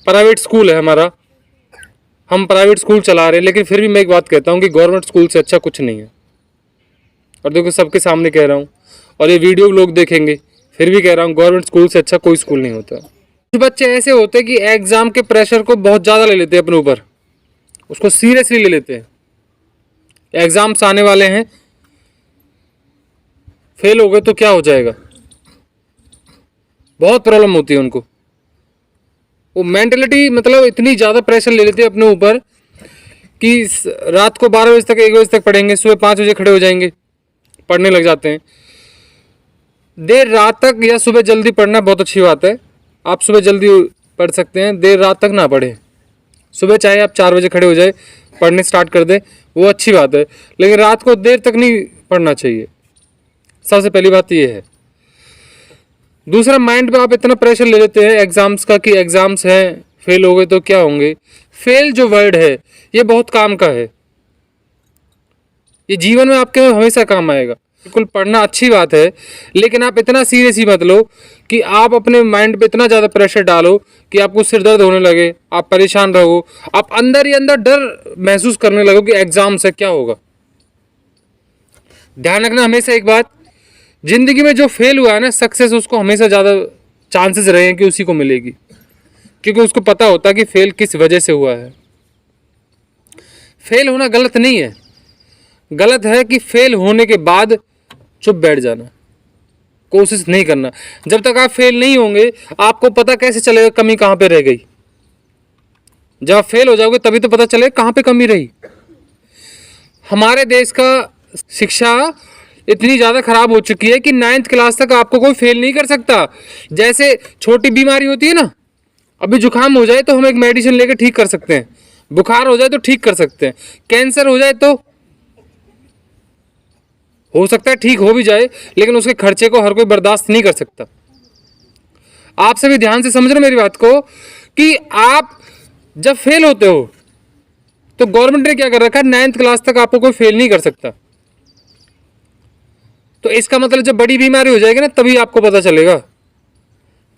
Private school है हमारा, हम प्राइवेट स्कूल चला रहे हैं, लेकिन फिर भी मैं एक बात कहता हूँ कि गवर्नमेंट स्कूल से अच्छा कुछ नहीं है। और देखो सबके सामने कह रहा हूँ, और ये वीडियो लोग देखेंगे, फिर भी कह रहा हूँ गवर्नमेंट स्कूल से अच्छा कोई स्कूल नहीं होता। कुछ बच्चे ऐसे होते हैं कि एग्ज़ाम के प्रेशर को बहुत ज़्यादा ले लेते हैं अपने ऊपर, उसको सीरियसली ले लेते हैं। एग्ज़ाम्स आने वाले हैं, फेल हो गए तो क्या हो जाएगा, बहुत प्रॉब्लम होती है उनको। वो मेंटलिटी मतलब इतनी ज़्यादा प्रेशर ले लेते हैं अपने ऊपर कि रात को 12 बजे तक 1 बजे तक पढ़ेंगे, सुबह 5 बजे खड़े हो जाएंगे, पढ़ने लग जाते हैं। देर रात तक या सुबह जल्दी पढ़ना बहुत अच्छी बात है, आप सुबह जल्दी पढ़ सकते हैं, देर रात तक ना पढ़ें। सुबह चाहे आप 4 बजे खड़े हो जाए, पढ़ने स्टार्ट कर दें, वो अच्छी बात है, लेकिन रात को देर तक नहीं पढ़ना चाहिए। सबसे पहली बात ये है। दूसरा, माइंड पे आप इतना प्रेशर ले लेते हैं एग्ज़ाम्स का कि एग्ज़ाम्स हैं, फेल हो गए तो क्या होंगे। फेल जो वर्ड है ये बहुत काम का है, ये जीवन में आपके हमेशा काम आएगा। बिल्कुल पढ़ना अच्छी बात है, लेकिन आप इतना सीरियस ही मत लो कि आप अपने माइंड पे इतना ज़्यादा प्रेशर डालो कि आपको सिर दर्द होने लगे, आप परेशान रहो, आप अंदर ही अंदर डर महसूस करने लगो कि एग्ज़ाम से क्या होगा। ध्यान रखना हमेशा एक बात, ज़िंदगी में जो फेल हुआ है ना, सक्सेस उसको हमेशा ज़्यादा चांसेस रहे हैं कि उसी को मिलेगी, क्योंकि उसको पता होता है कि फेल किस वजह से हुआ है। फेल होना गलत नहीं है, गलत है कि फेल होने के बाद चुप बैठ जाना, कोशिश नहीं करना। जब तक आप फेल नहीं होंगे आपको पता कैसे चलेगा कमी कहाँ पे रह गई। जब आप फेल हो जाओगे तभी तो पता चलेगा कहाँ पे कमी रही। हमारे देश का शिक्षा इतनी ज़्यादा ख़राब हो चुकी है कि 9th क्लास तक आपको कोई फेल नहीं कर सकता। जैसे छोटी बीमारी होती है ना, अभी जुकाम हो जाए तो हम एक मेडिसिन लेकर ठीक कर सकते हैं, बुखार हो जाए तो ठीक कर सकते हैं, कैंसर हो जाए तो हो सकता है ठीक हो भी जाए, लेकिन उसके खर्चे को हर कोई बर्दाश्त नहीं कर सकता। आप सभी ध्यान से समझ रहे मेरी बात को कि आप जब फेल होते हो तो गवर्नमेंट ने क्या कर रखा है, 9th क्लास तक आपको कोई फेल नहीं कर सकता। तो इसका मतलब जब बड़ी बीमारी हो जाएगी ना तभी आपको पता चलेगा।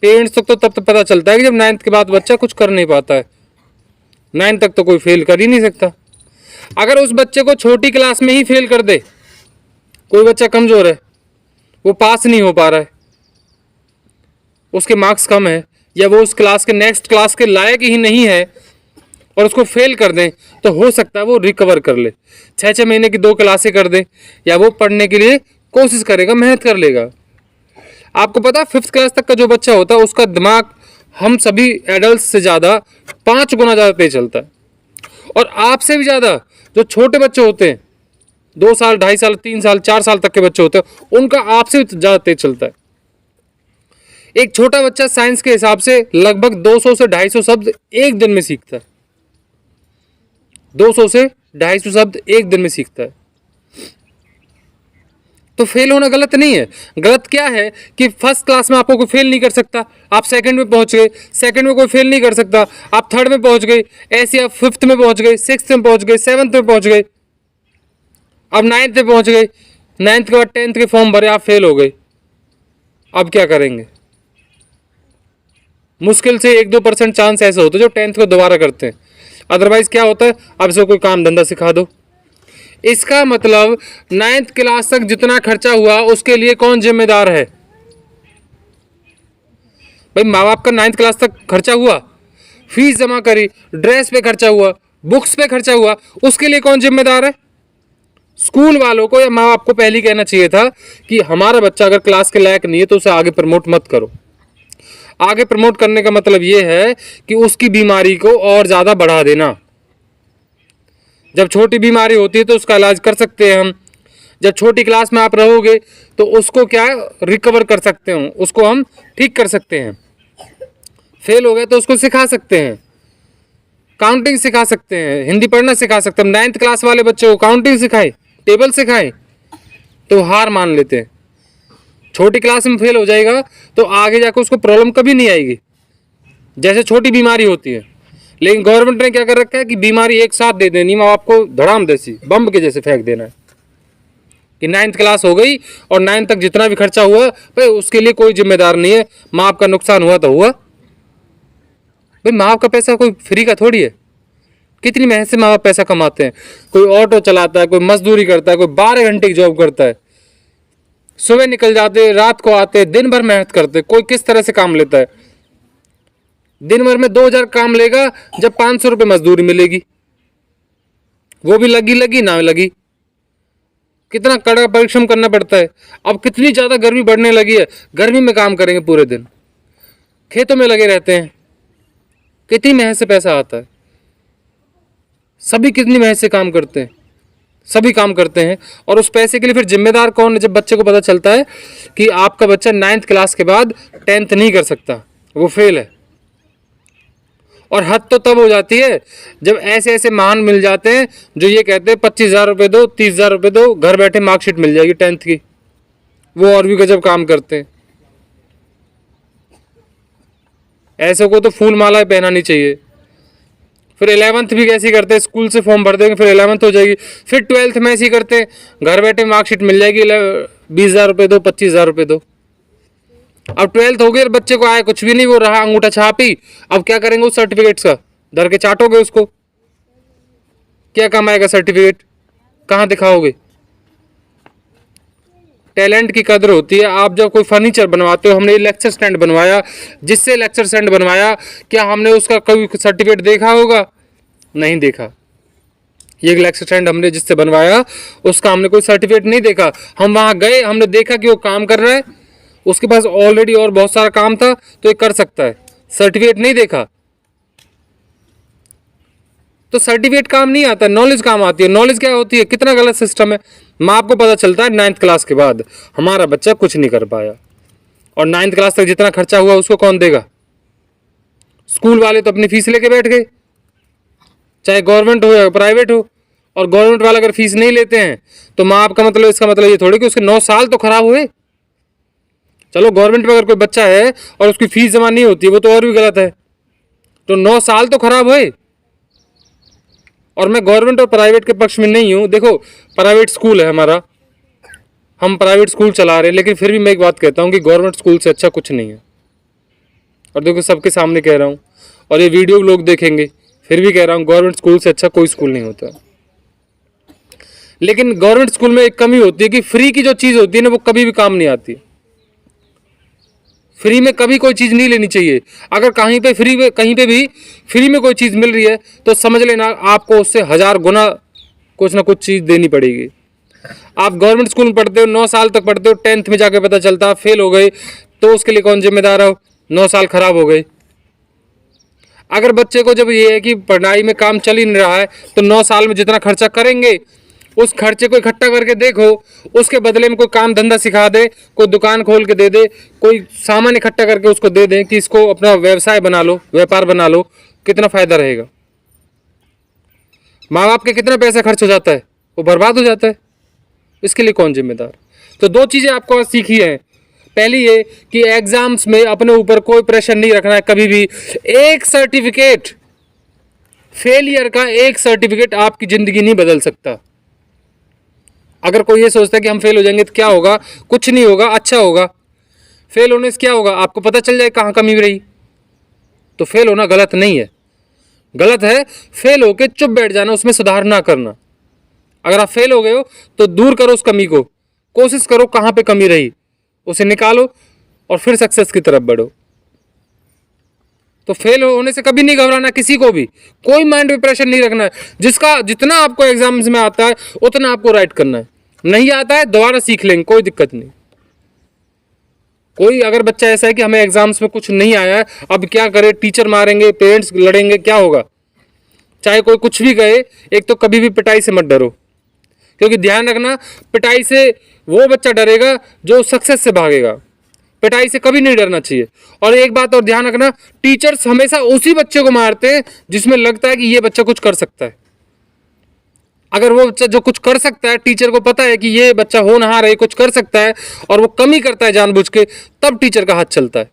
पेरेंट्स तक तो तब पता चलता है कि जब 9th के बाद बच्चा कुछ कर नहीं पाता है। 9th तक तो कोई फेल कर ही नहीं सकता। अगर उस बच्चे को छोटी क्लास में ही फेल कर दे, कोई बच्चा कमज़ोर है, वो पास नहीं हो पा रहा है, उसके मार्क्स कम है, या वो उस क्लास के नेक्स्ट क्लास के लायक ही नहीं है और उसको फेल कर दें, तो हो सकता है वो रिकवर कर ले, 6-6 महीने की 2 क्लासें कर दे, या वो पढ़ने के लिए कोशिश करेगा, मेहनत कर लेगा। आपको पता है 5th क्लास तक का जो बच्चा होता है उसका दिमाग हम सभी एडल्ट से ज़्यादा 5 गुना ज़्यादा तेज चलता है। और आपसे भी ज़्यादा जो छोटे बच्चे होते हैं, 2 साल 2.5 साल 3 साल 4 साल तक के बच्चे होते हैं, उनका आपसे भी ज़्यादा तेज चलता है। एक छोटा बच्चा साइंस के हिसाब से लगभग 200 से 250 शब्द एक दिन में सीखता है। 200 से 250 शब्द एक दिन में सीखता है। तो फेल होना गलत नहीं है। गलत क्या है कि 1st क्लास में आपको कोई फेल नहीं कर सकता, आप 2nd में पहुंच गए, 2nd में कोई फेल नहीं कर सकता, आप 3rd में पहुंच गए, ऐसे आप 5th में पहुंच गए, 6th में पहुंच गए, 7th में पहुंच गए, अब 9th में पहुंच गए। 9th के बाद 10th के फॉर्म भरे, आप फेल हो गए, अब क्या करेंगे। मुश्किल से 1-2% चांस ऐसे होते हैं जो 10th को दोबारा करते हैं, अदरवाइज क्या होता है, अब से कोई काम धंधा सिखा दो। इसका मतलब 9th क्लास तक जितना खर्चा हुआ उसके लिए कौन जिम्मेदार है। भाई माँ बाप का 9th क्लास तक खर्चा हुआ, फीस जमा करी, ड्रेस पे खर्चा हुआ, बुक्स पे खर्चा हुआ, उसके लिए कौन जिम्मेदार है। स्कूल वालों को या माँ बाप को पहले कहना चाहिए था कि हमारा बच्चा अगर क्लास के लायक नहीं है तो उसे आगे प्रमोट मत करो। आगे प्रमोट करने का मतलब ये है कि उसकी बीमारी को और ज़्यादा बढ़ा देना। जब छोटी बीमारी होती है तो उसका इलाज कर सकते हैं हम, जब छोटी क्लास में आप रहोगे तो उसको क्या रिकवर कर सकते हो, उसको हम ठीक कर सकते हैं। फेल हो गए तो उसको सिखा सकते हैं, काउंटिंग सिखा सकते हैं, हिंदी पढ़ना सिखा सकते हैं। 9th क्लास वाले बच्चों को काउंटिंग सिखाएं, टेबल सिखाएं, तो हार मान लेते हैं। छोटी क्लास में फेल हो जाएगा तो आगे जाकर उसको प्रॉब्लम कभी नहीं आएगी, जैसे छोटी बीमारी होती है। लेकिन गवर्नमेंट ने क्या कर रखा है कि बीमारी एक साथ दे देनी, माँ बाप को धड़ाम देसी बम के जैसे फेंक देना है कि 9th क्लास हो गई और 9th तक जितना भी खर्चा हुआ भाई उसके लिए कोई जिम्मेदार नहीं है, माँ बाप का नुकसान हुआ तो हुआ। भाई माँ बाप का पैसा कोई फ्री का थोड़ी है। कितनी मेहनत से माँ बाप पैसा कमाते हैं। कोई ऑटो चलाता है, कोई मजदूरी करता है, कोई 12 घंटे की जॉब करता है, सुबह निकल जाते रात को आते, दिन भर मेहनत करते। कोई किस तरह से काम लेता है, दिन भर में 2000 काम लेगा, जब 500 रुपये मजदूरी मिलेगी, वो भी लगी लगी ना लगी। कितना कड़ा परिश्रम करना पड़ता है। अब कितनी ज़्यादा गर्मी बढ़ने लगी है, गर्मी में काम करेंगे पूरे दिन, खेतों में लगे रहते हैं, कितनी मेहनत से पैसा आता है। सभी कितनी मेहनत से काम करते हैं, सभी काम करते हैं। और उस पैसे के लिए फिर जिम्मेदार कौन है? जब बच्चे को पता चलता है कि आपका बच्चा 9th क्लास के बाद 10th नहीं कर सकता, वो फेल है। और हद तो तब हो जाती है जब ऐसे ऐसे महान मिल जाते हैं जो ये कहते हैं 25,000 रुपये दो, 30,000 रुपये दो, घर बैठे मार्कशीट मिल जाएगी 10th की। वो और भी गजब काम करते हैं। ऐसे को तो फूल माला पहनानी चाहिए। फिर 11th भी कैसी करते हैं, स्कूल से फॉर्म भर देंगे, फिर 11th हो जाएगी, फिर 12th में ऐसी करते हैं, घर बैठे मार्कशीट मिल जाएगी, 20,000 रुपये दो, 25,000 रुपये दो। अब 12th हो गई, बच्चे को आया कुछ भी नहीं, वो रहा अंगूठा छापी। अब क्या करेंगे उस सर्टिफिकेट्स का? धर के चाटोगे उसको? क्या काम आएगा सर्टिफिकेट? कहाँ दिखाओगे? टैलेंट की कदर होती है। आप जब कोई फर्नीचर बनवाते हो, हमने ये लेक्चर स्टैंड बनवाया, जिससे लेक्चर स्टैंड बनवाया, क्या हमने उसका कभी सर्टिफिकेट देखा होगा? नहीं देखा। ये लेक्चर स्टैंड हमने जिससे बनवाया उसका हमने कोई सर्टिफिकेट नहीं देखा। हम वहाँ गए, हमने देखा कि वो काम कर रहा है, उसके पास ऑलरेडी और बहुत सारा काम था तो ये कर सकता है, सर्टिफिकेट नहीं देखा। तो सर्टिफिकेट काम नहीं आता, नॉलेज काम आती है। नॉलेज क्या होती है? कितना गलत सिस्टम है। माँ आपको पता चलता है 9th क्लास के बाद हमारा बच्चा कुछ नहीं कर पाया, और 9th क्लास तक जितना खर्चा हुआ उसको कौन देगा? स्कूल वाले तो अपनी फीस लेके बैठ गए, चाहे गवर्नमेंट हो या प्राइवेट हो। और गवर्नमेंट वाले अगर फीस नहीं लेते हैं तो माँ बाप का मतलब, इसका मतलब ये थोड़ी कि उसके 9 साल तो खराब हुए। चलो गवर्नमेंट में अगर कोई बच्चा है और उसकी फीस जमा नहीं होती, वो तो और भी गलत है। तो 9 साल तो खराब हुए। और मैं गवर्नमेंट और प्राइवेट के पक्ष में नहीं हूँ। देखो प्राइवेट स्कूल है हमारा, हम प्राइवेट स्कूल चला रहे हैं, लेकिन फिर भी मैं एक बात कहता हूँ कि गवर्नमेंट स्कूल से अच्छा कुछ नहीं है। और देखो सबके सामने कह रहा हूँ, और ये वीडियो लोग देखेंगे, फिर भी कह रहा हूँ गवर्नमेंट स्कूल से अच्छा कोई स्कूल नहीं होता। लेकिन गवर्नमेंट स्कूल में एक कमी होती है कि फ्री की जो चीज़ होती है ना, वो कभी भी काम नहीं आती। फ्री में कभी कोई चीज़ नहीं लेनी चाहिए। अगर कहीं पे फ्री में, कहीं पे भी फ्री में कोई चीज़ मिल रही है तो समझ लेना आपको उससे 1000 गुना कुछ ना कुछ चीज़ देनी पड़ेगी। आप गवर्नमेंट स्कूल में पढ़ते हो, 9 साल तक पढ़ते हो, 10th में जाके पता चलता है फेल हो गए, तो उसके लिए कौन जिम्मेदार हो? 9 साल खराब हो गए। अगर बच्चे को जब ये है कि पढ़ाई में काम चल ही नहीं रहा है, तो 9 साल में जितना खर्चा करेंगे उस खर्चे को इकट्ठा करके देखो, उसके बदले में कोई काम धंधा सिखा दे, कोई दुकान खोल के दे दे, कोई सामान इकट्ठा करके उसको दे दें कि इसको अपना व्यवसाय बना लो, व्यापार बना लो, कितना फ़ायदा रहेगा। माँ बाप के कितना पैसा खर्च हो जाता है, वो बर्बाद हो जाता है। इसके लिए कौन जिम्मेदार? तो 2 चीज़ें आपको आज सीखी हैं। पहली ये कि एग्जाम्स में अपने ऊपर कोई प्रेशर नहीं रखना है कभी भी। एक सर्टिफिकेट, फेलियर का एक सर्टिफिकेट आपकी ज़िंदगी नहीं बदल सकता। अगर कोई ये सोचता है कि हम फेल हो जाएंगे तो क्या होगा, कुछ नहीं होगा, अच्छा होगा। फेल होने से क्या होगा? आपको पता चल जाए कहाँ कमी रही। तो फेल होना गलत नहीं है, गलत है फेल होके चुप बैठ जाना, उसमें सुधार ना करना। अगर आप फेल हो गए हो तो दूर करो उस कमी को, कोशिश करो कहाँ पे कमी रही, उसे निकालो और फिर सक्सेस की तरफ बढ़ो। तो फेल होने से कभी नहीं घबराना, किसी को भी कोई माइंड में प्रेशर नहीं रखना है। जिसका जितना आपको एग्जाम्स में आता है उतना आपको राइट करना है। नहीं आता है दोबारा सीख लेंगे, कोई दिक्कत नहीं। कोई अगर बच्चा ऐसा है कि हमें एग्जाम्स में कुछ नहीं आया है, अब क्या करे, टीचर मारेंगे, पेरेंट्स लड़ेंगे, क्या होगा? चाहे कोई कुछ भी कहे, एक तो कभी भी पिटाई से मत डरो, क्योंकि ध्यान रखना पिटाई से वो बच्चा डरेगा जो सक्सेस से भागेगा। पिटाई से कभी नहीं डरना चाहिए। और एक बात और ध्यान रखना, टीचर्स हमेशा उसी बच्चे को मारते हैं जिसमें लगता है कि ये बच्चा कुछ कर सकता है। अगर वो बच्चा जो कुछ कर सकता है, टीचर को पता है कि ये बच्चा होनहार है, कुछ कर सकता है, और वो कमी करता है जानबूझ के, तब टीचर का हाथ चलता है।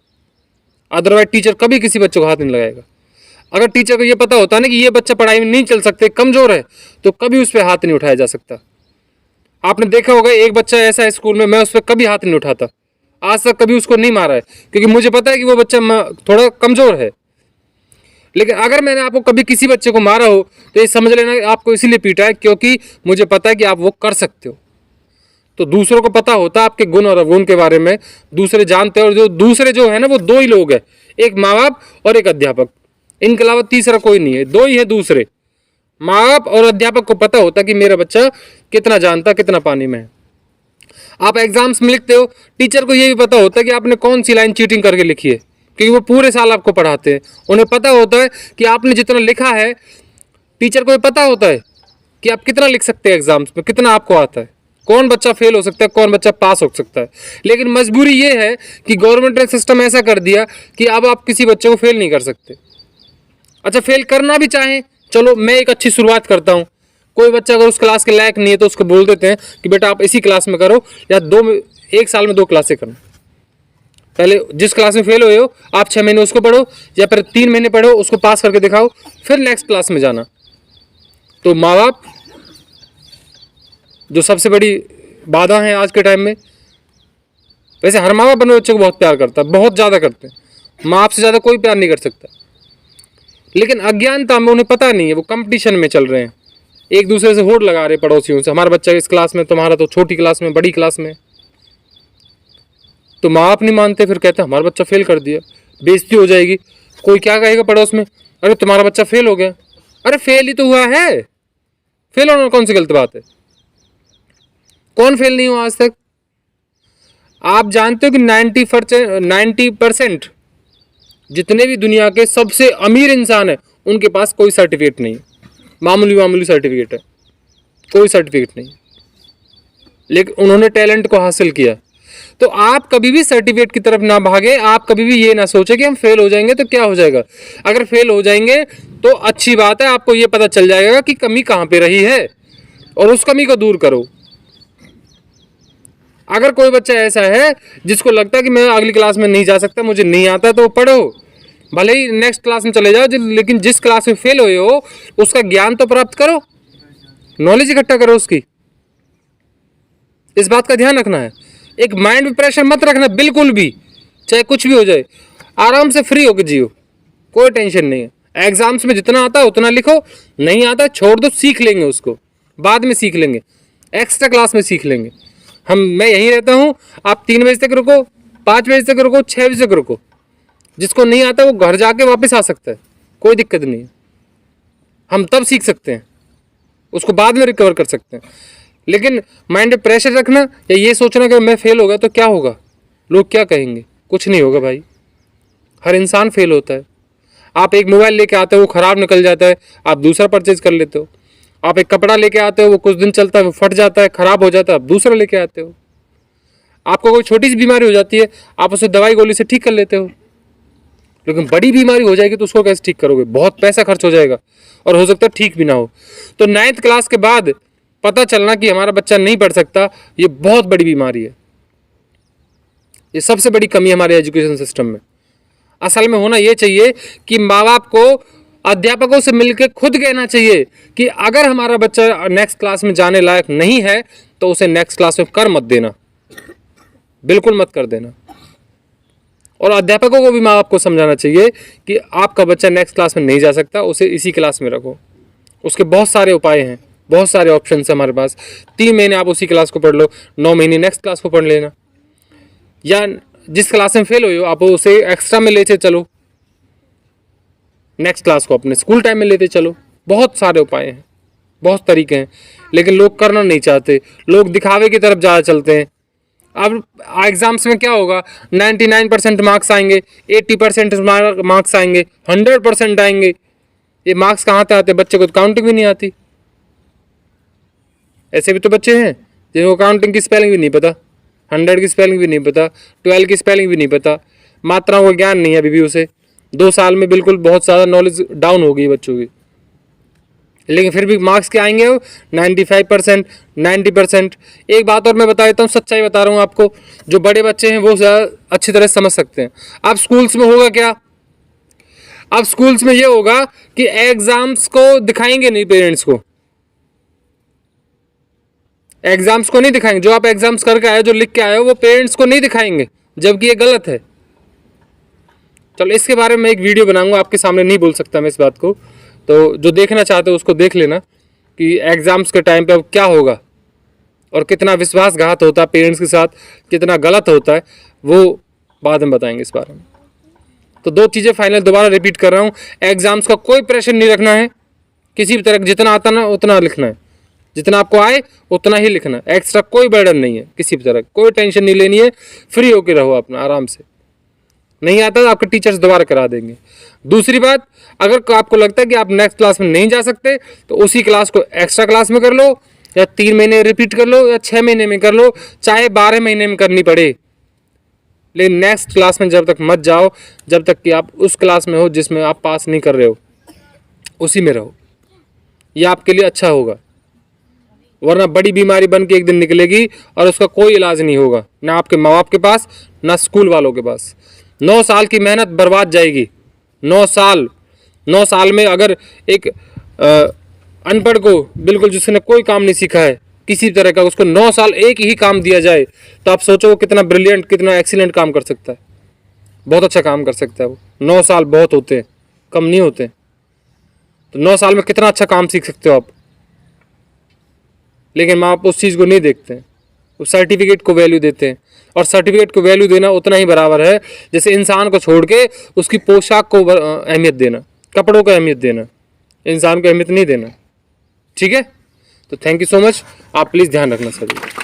अदरवाइज टीचर कभी किसी बच्चे को हाथ नहीं लगाएगा। अगर टीचर को ये पता होता है ना कि ये बच्चा पढ़ाई में नहीं चल सकते, कमज़ोर है, तो कभी उस पर हाथ नहीं उठाया जा सकता। आपने देखा होगा एक बच्चा ऐसा है स्कूल में, मैं उस पर कभी हाथ नहीं उठाता, आज तक कभी उसको नहीं मारा है, क्योंकि मुझे पता है कि वो बच्चा थोड़ा कमज़ोर है। लेकिन अगर मैंने आपको कभी किसी बच्चे को मारा हो तो ये समझ लेना कि आपको इसीलिए पीटा है क्योंकि मुझे पता है कि आप वो कर सकते हो। तो दूसरों को पता होता है आपके गुण और अवगुण के बारे में, दूसरे जानते हैं। और जो दूसरे जो है ना, वो दो ही लोग हैं, एक माँ बाप और एक अध्यापक। इनके अलावा तीसरा कोई नहीं है, दो ही है दूसरे। माँ बाप और अध्यापक को पता होता कि मेरा बच्चा कितना जानता, कितना पानी में है। आप एग्जाम्स में लिखते हो, टीचर को ये भी पता होता है कि आपने कौन सी लाइन चीटिंग करके लिखी है, क्योंकि वो पूरे साल आपको पढ़ाते हैं। उन्हें पता होता है कि आपने जितना लिखा है, टीचर को ये पता होता है कि आप कितना लिख सकते हैं एग्जाम्स में, कितना आपको आता है, कौन बच्चा फेल हो सकता है, कौन बच्चा पास हो सकता है। लेकिन मजबूरी ये है कि गवर्नमेंट ने सिस्टम ऐसा कर दिया कि अब आप किसी बच्चे को फेल नहीं कर सकते। अच्छा, फेल करना भी चाहें, चलो मैं एक अच्छी शुरुआत करता हूँ। कोई बच्चा अगर उस क्लास के लायक नहीं है तो उसको बोल देते हैं कि बेटा आप इसी क्लास में करो, या एक साल में 2 क्लासें करो। पहले जिस क्लास में फेल हुए हो आप 6 महीने उसको पढ़ो, या फिर 3 महीने पढ़ो, उसको पास करके दिखाओ, फिर नेक्स्ट क्लास में जाना। तो माँ बाप जो सबसे बड़ी बाधा है आज के टाइम में, वैसे हर माँ बाप अपने बच्चे को बहुत प्यार करता है, बहुत ज़्यादा करते हैं, माँ बाप से ज़्यादा कोई प्यार नहीं कर सकता। लेकिन अज्ञानता में उन्हें पता नहीं है, वो कंपटीशन में चल रहे हैं, एक दूसरे से होड़ लगा रहे पड़ोसियों से, हमारा बच्चा इस क्लास में, तुम्हारा तो छोटी क्लास में, बड़ी क्लास में। तो माँ बाप नहीं मानते, फिर कहते हैं हमारा बच्चा फेल कर दिया, बेइज्जती हो जाएगी। कोई क्या कहेगा पड़ोस में, अरे तुम्हारा बच्चा फेल हो गया। अरे फेल ही तो हुआ है, फेल होना कौन सी गलत बात है? कौन फेल नहीं हुआ आज तक? आप जानते हो कि 90% जितने भी दुनिया के सबसे अमीर इंसान है उनके पास कोई सर्टिफिकेट नहीं है, मामूली सर्टिफिकेट है, कोई सर्टिफिकेट नहीं, लेकिन उन्होंने टैलेंट को हासिल किया। तो आप कभी भी सर्टिफिकेट की तरफ ना भागे, आप कभी भी ये ना सोचे कि हम फेल हो जाएंगे तो क्या हो जाएगा। अगर फेल हो जाएंगे तो अच्छी बात है, आपको ये पता चल जाएगा कि कमी कहाँ पे रही है और उस कमी को दूर करो। अगर कोई बच्चा ऐसा है जिसको लगता है कि मैं अगली क्लास में नहीं जा सकता, मुझे नहीं आता, तो पढ़ो, भले ही नेक्स्ट क्लास में चले जाओ, लेकिन जिस क्लास में फेल हुए हो उसका ज्ञान तो प्राप्त करो, नॉलेज इकट्ठा करो उसकी। इस बात का ध्यान रखना है। एक माइंड में प्रेशर मत रखना बिल्कुल भी, चाहे कुछ भी हो जाए, आराम से फ्री होकर जियो, कोई टेंशन नहीं है। एग्जाम्स में जितना आता है उतना लिखो, नहीं आता छोड़ दो, सीख लेंगे उसको, बाद में सीख लेंगे, एक्स्ट्रा क्लास में सीख लेंगे। मैं यहीं रहता हूँ, आप 3 बजे तक रुको, 5 बजे तक रुको, 6 बजे तक रुको। जिसको नहीं आता वो घर जाके वापस आ सकता है, कोई दिक्कत नहीं है। हम तब सीख सकते हैं, उसको बाद में रिकवर कर सकते हैं। लेकिन माइंड में प्रेशर रखना या ये सोचना कि मैं फेल हो गया तो क्या होगा, लोग क्या कहेंगे, कुछ नहीं होगा भाई। हर इंसान फेल होता है। आप एक मोबाइल लेके आते हो, वो ख़राब निकल जाता है, आप दूसरा परचेज कर लेते हो। आप एक कपड़ा लेके आते हो, वो कुछ दिन चलता है, वो फट जाता है, ख़राब हो जाता है, आप दूसरा लेके आते हो। आपको कोई छोटी सी बीमारी हो जाती है, आप उसे दवाई गोली से ठीक कर लेते हो। लेकिन बड़ी बीमारी हो जाएगी तो उसको कैसे ठीक करोगे? बहुत पैसा खर्च हो जाएगा और हो सकता है ठीक भी ना हो। तो 9th क्लास के बाद पता चलना कि हमारा बच्चा नहीं पढ़ सकता, ये बहुत बड़ी बीमारी है। ये सबसे बड़ी कमी है हमारे एजुकेशन सिस्टम में। असल में होना ये चाहिए कि माँ बाप को अध्यापकों से मिलकर खुद कहना चाहिए कि अगर हमारा बच्चा नेक्स्ट क्लास में जाने लायक नहीं है तो उसे नेक्स्ट क्लास में कर मत देना, बिल्कुल मत कर देना। और अध्यापकों को भी माँ बाप को समझाना चाहिए कि आपका बच्चा नेक्स्ट क्लास में नहीं जा सकता, उसे इसी क्लास में रखो। उसके बहुत सारे उपाय हैं, बहुत सारे ऑप्शन हैं हमारे पास। 3 महीने आप उसी क्लास को पढ़ लो, 9 महीने नेक्स्ट क्लास को पढ़ लेना, या जिस क्लास में फेल हुए हो आप उसे एक्स्ट्रा में लेते चलो, नेक्स्ट क्लास को अपने स्कूल टाइम में लेते चलो। बहुत सारे उपाय हैं, बहुत तरीके हैं, लेकिन लोग करना नहीं चाहते, लोग दिखावे की तरफ ज़्यादा चलते हैं। अब एग्जाम्स में क्या होगा, 99% मार्क्स आएंगे, 80% मार्क्स आएंगे, 100% आएंगे। ये मार्क्स कहाँ से आते हैं? बच्चे को तो काउंटिंग भी नहीं आती। ऐसे भी तो बच्चे हैं जिनको काउंटिंग की स्पेलिंग भी नहीं पता, 100 की स्पेलिंग भी नहीं पता, 12 की स्पेलिंग भी नहीं पता, मात्राओं का ज्ञान नहीं है अभी भी उसे। 2 साल में बिल्कुल बहुत ज़्यादा नॉलेज डाउन हो गई बच्चों की, लेकिन फिर भी मार्क्स क्या आएंगे? 95%, 90%। एक बात और मैं बता देता हूँ, सच्चाई बता रहा हूँ आपको, जो बड़े बच्चे हैं वो ज़्यादा अच्छी तरह समझ सकते हैं। अब स्कूल्स में होगा क्या? अब स्कूल्स में ये होगा कि एग्जाम्स को दिखाएंगे नहीं, पेरेंट्स को एग्जाम्स को नहीं दिखाएंगे। जो आप एग्जाम्स करके आए हो, जो लिख के आए हो, वो पेरेंट्स को नहीं दिखाएंगे, जबकि ये गलत है। चलो इसके बारे में एक वीडियो बनाऊंगा, आपके सामने नहीं बोल सकता मैं इस बात को, तो जो देखना चाहते हो उसको देख लेना कि एग्ज़ाम्स के टाइम पे अब क्या होगा और कितना विश्वासघात होता है पेरेंट्स के साथ, कितना गलत होता है, वो बाद में बताएंगे इस बारे में। तो 2 चीज़ें फाइनल दोबारा रिपीट कर रहा हूँ, एग्ज़ाम्स का कोई प्रेशर नहीं रखना है किसी भी तरह, जितना आता ना उतना लिखना है, जितना आपको आए उतना ही लिखना है, एक्स्ट्रा कोई बर्डन नहीं है किसी भी तरह, कोई टेंशन नहीं लेनी है, फ्री होके रहो अपना आराम से। नहीं आता तो आपके टीचर्स दोबारा करा देंगे। दूसरी बात, अगर आपको लगता है कि आप नेक्स्ट क्लास में नहीं जा सकते तो उसी क्लास को एक्स्ट्रा क्लास में कर लो, या 3 महीने रिपीट कर लो, या 6 महीने में कर लो, चाहे 12 महीने में करनी पड़े, लेकिन नेक्स्ट क्लास में जब तक मत जाओ जब तक कि आप उस क्लास में हो जिसमें आप पास नहीं कर रहे हो, उसी में रहो, यह आपके लिए अच्छा होगा। वरना बड़ी बीमारी बन के एक दिन निकलेगी और उसका कोई इलाज नहीं होगा, ना आपके माँ बाप के पास ना स्कूल वालों के पास। 9 साल की मेहनत बर्बाद जाएगी। 9 साल में अगर एक अनपढ़ को, बिल्कुल जिसने कोई काम नहीं सीखा है किसी तरह का, उसको 9 साल एक ही काम दिया जाए तो आप सोचो वो कितना ब्रिलियंट, कितना एक्सीलेंट काम कर सकता है, बहुत अच्छा काम कर सकता है वो। 9 साल बहुत होते हैं, कम नहीं होते। तो 9 साल में कितना अच्छा काम सीख सकते हो आप, लेकिन माँ बाप उस चीज़ को नहीं देखते हैं, वो सर्टिफिकेट को वैल्यू देते हैं। और सर्टिफिकेट को वैल्यू देना उतना ही बराबर है जैसे इंसान को छोड़ के उसकी पोशाक को अहमियत देना, कपड़ों को अहमियत देना, इंसान को अहमियत नहीं देना। ठीक है, तो थैंक यू सो मच, आप प्लीज़ ध्यान रखना सभी।